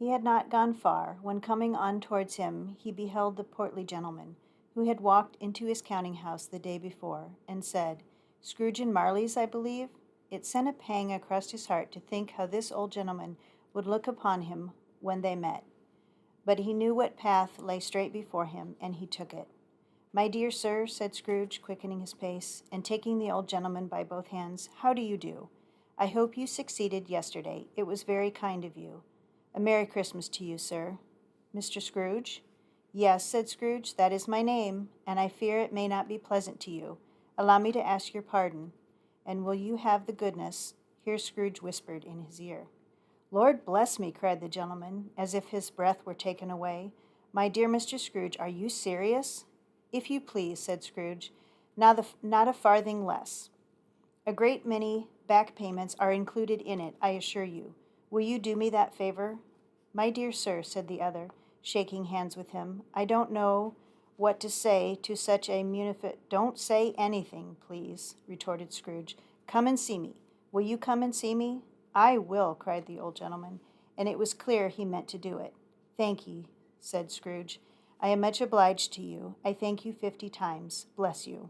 He had not gone far, when coming on towards him he beheld the portly gentleman, who had walked into his counting-house the day before, and said, "Scrooge and Marley's, I believe?" It sent a pang across his heart to think how this old gentleman would look upon him when they met. But he knew what path lay straight before him, and he took it. "My dear sir," said Scrooge, quickening his pace, and taking the old gentleman by both hands, "how do you do? I hope you succeeded yesterday. It was very kind of you. A Merry Christmas to you, sir." "Mr. Scrooge?" "Yes," said Scrooge, "that is my name, and I fear it may not be pleasant to you. Allow me to ask your pardon. And will you have the goodness—" Here Scrooge whispered in his ear. "Lord bless me!" cried the gentleman, as if his breath were taken away. "My dear Mr. Scrooge, are you serious?" "If you please," said Scrooge, "not a farthing less. A great many back payments are included in it, I assure you. Will you do me that favor?" "My dear sir," said the other, shaking hands with him, "I don't know what to say to such a "Don't say anything, please," retorted Scrooge. "Come and see me. Will you come and see me?" "I will," cried the old gentleman, and it was clear he meant to do it. "Thank ye," said Scrooge. "I am much obliged to you. I thank you 50 times. Bless you."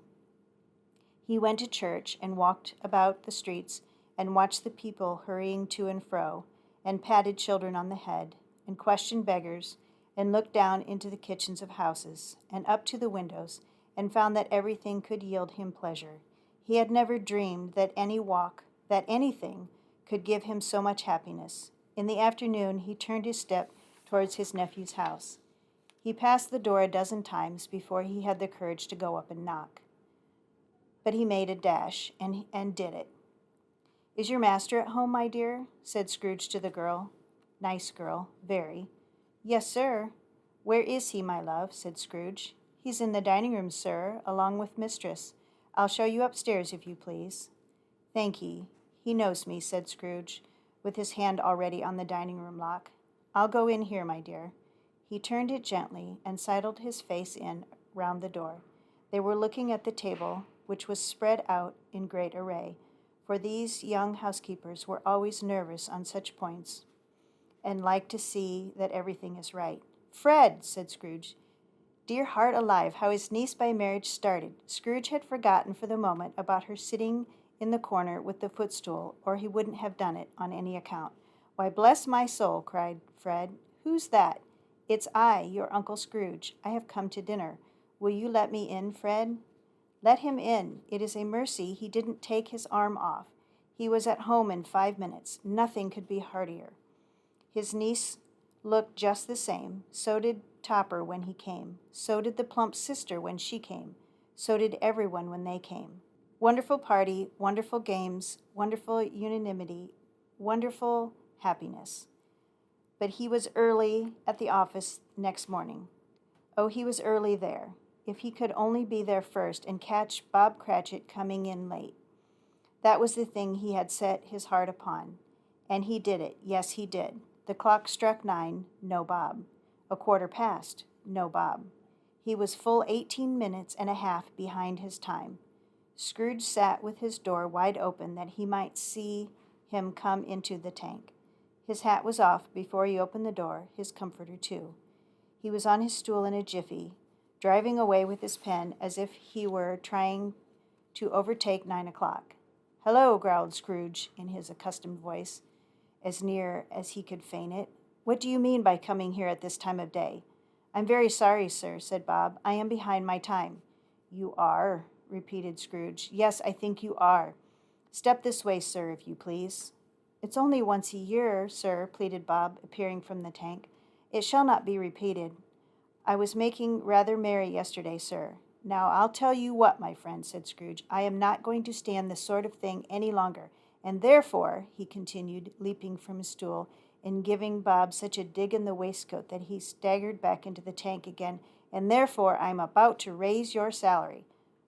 He went to church, and walked about the streets, and watched the people hurrying to and fro, and patted children on the head, and questioned beggars, and looked down into the kitchens of houses, and up to the windows, and found that everything could yield him pleasure. He had never dreamed that anything could give him so much happiness. In the afternoon he turned his step towards his nephew's house. He passed the door a dozen times before he had the courage to go up and knock. But he made a dash, and did it. "Is your master at home, my dear?" said Scrooge to the girl. "Nice girl, very." "Yes, sir." "Where is he, my love?" said Scrooge. "He's in the dining-room, sir, along with mistress. I'll show you upstairs, if you please." "Thank ye. He knows me," said Scrooge, with his hand already on the dining-room lock. "I'll go in here, my dear." He turned it gently, and sidled his face in round the door. They were looking at the table, which was spread out in great array, for these young housekeepers were always nervous on such points, and like to see that everything is right. "Fred!" said Scrooge. Dear heart alive, how his niece by marriage started! Scrooge had forgotten for the moment about her sitting in the corner with the footstool, or he wouldn't have done it on any account. "Why, bless my soul!" cried Fred. "Who's that?" "It's I, your Uncle Scrooge. I have come to dinner. Will you let me in, Fred?" "Let him in. It is a mercy he didn't take his arm off. He was at home in 5 minutes. Nothing could be heartier." His niece looked just the same. So did Topper when he came. So did the plump sister when she came. So did everyone when they came. Wonderful party, wonderful games, wonderful unanimity, wonderful happiness. But he was early at the office next morning. Oh, he was early there. If he could only be there first and catch Bob Cratchit coming in late. That was the thing he had set his heart upon. And he did it. Yes, he did. The clock struck 9, no Bob. 1/4 past, no Bob. He was full 18 minutes and a half behind his time. Scrooge sat with his door wide open that he might see him come into the tank. His hat was off before he opened the door, his comforter too. He was on his stool in a jiffy, driving away with his pen as if he were trying to overtake 9 o'clock. "Hello," growled Scrooge in his accustomed voice, as near as he could feign it. "What do you mean by coming here at this time of day?" "I'm very sorry, sir," said Bob. "I am behind my time." "You are?" repeated Scrooge. "Yes, I think you are. Step this way, sir, if you please." "It's only once a year, sir," pleaded Bob, appearing from the tank. "It shall not be repeated. I was making rather merry yesterday, sir." "Now, I'll tell you what, my friend," said Scrooge. "I am not going to stand this sort of thing any longer. And therefore," he continued, leaping from his stool, and giving Bob such a dig in the waistcoat that he staggered back into the tank again, "and therefore I am about to raise your salary."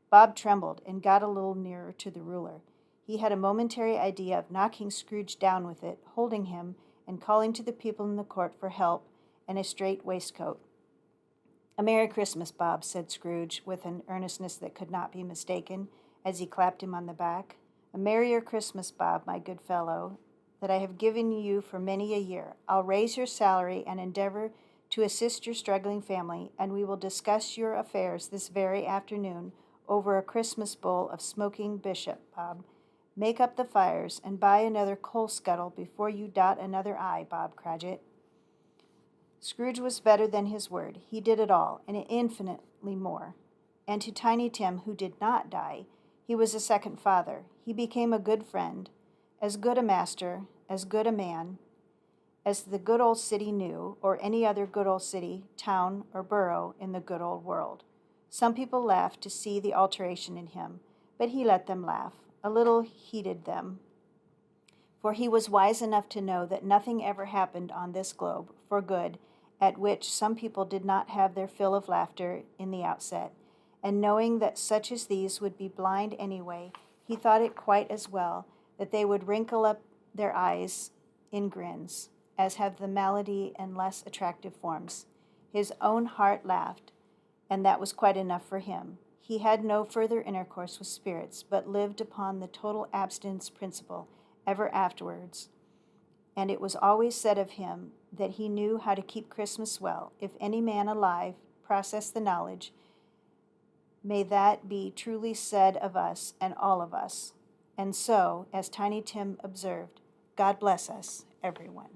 Bob trembled, and got a little nearer to the ruler. He had a momentary idea of knocking Scrooge down with it, holding him, and calling to the people in the court for help and a straight waistcoat. "A Merry Christmas, Bob," said Scrooge, with an earnestness that could not be mistaken, as he clapped him on the back. "A merrier Christmas, Bob, my good fellow, that I have given you for many a year. I'll raise your salary and endeavor to assist your struggling family, and we will discuss your affairs this very afternoon over a Christmas bowl of smoking bishop, Bob. Make up the fires and buy another coal scuttle before you dot another I, Bob Cratchit. Scrooge was better than his word. He did it all, and infinitely more. And to Tiny Tim, who did not die, he was a second father. He became a good friend, as good a master, as good a man, as the good old city knew, or any other good old city, town, or borough in the good old world. Some people laughed to see the alteration in him, but he let them laugh. A little heated them, for he was wise enough to know that nothing ever happened on this globe for good at which some people did not have their fill of laughter in the outset, and knowing that such as these would be blind anyway, he thought it quite as well that they would wrinkle up their eyes in grins, as have the malady and less attractive forms. His own heart laughed, and that was quite enough for him. He had no further intercourse with spirits, but lived upon the total abstinence principle ever afterwards. And it was always said of him that he knew how to keep Christmas well. If any man alive possessed the knowledge, may that be truly said of us and all of us. And so, as Tiny Tim observed, God bless us, everyone.